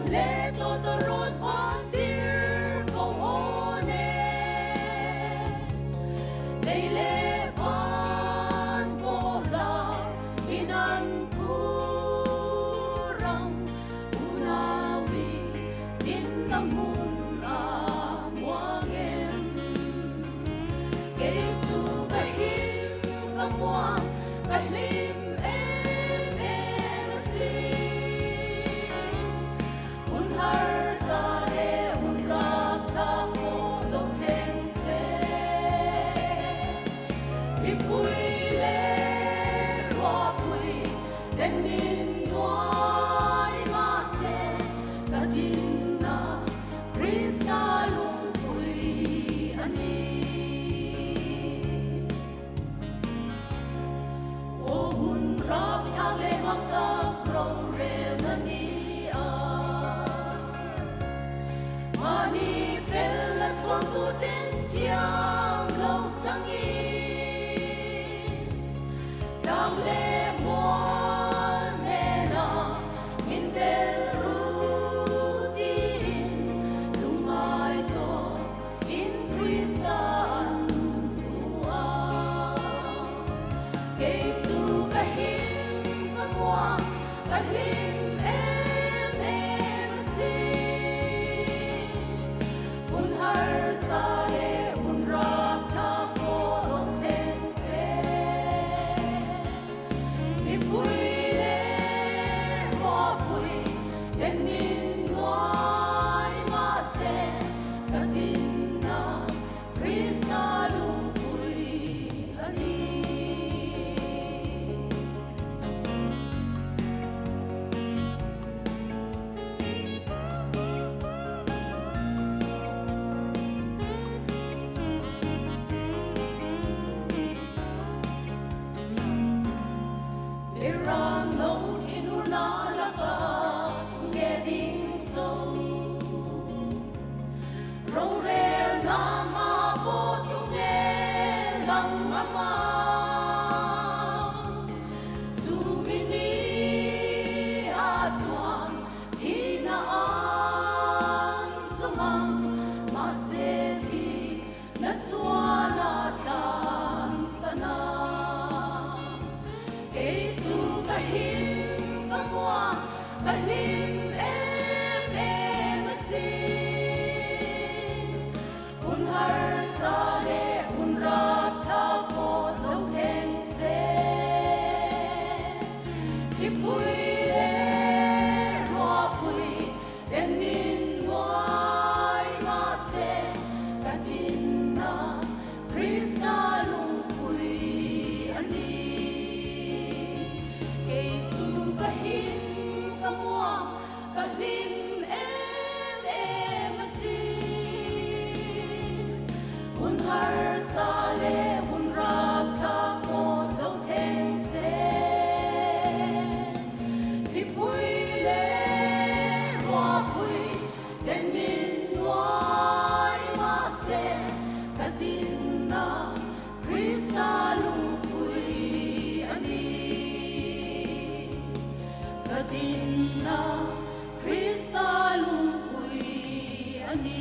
lệ to rốt van tir công one đây lệ van cô la inan kurang unawi din namun amuangem kay su kahim kamuang kalim Swang tu ten tiang lâu chẳng in đang lệ muôn nè na min del rutin lung ai to in Christan ua kay tu kahim kamuang kahim Kalim em asin un har sale un rap tha po lo ten se ki pui le ro pui den min wai ma se ka din na Krista lung pui ani ke su ka hin kalim em asin un har sale un rap tha po lo ten se ti pui le ro pui den min wai ma se ka din na Krista lung pui ani ka din na Krista lung pui ani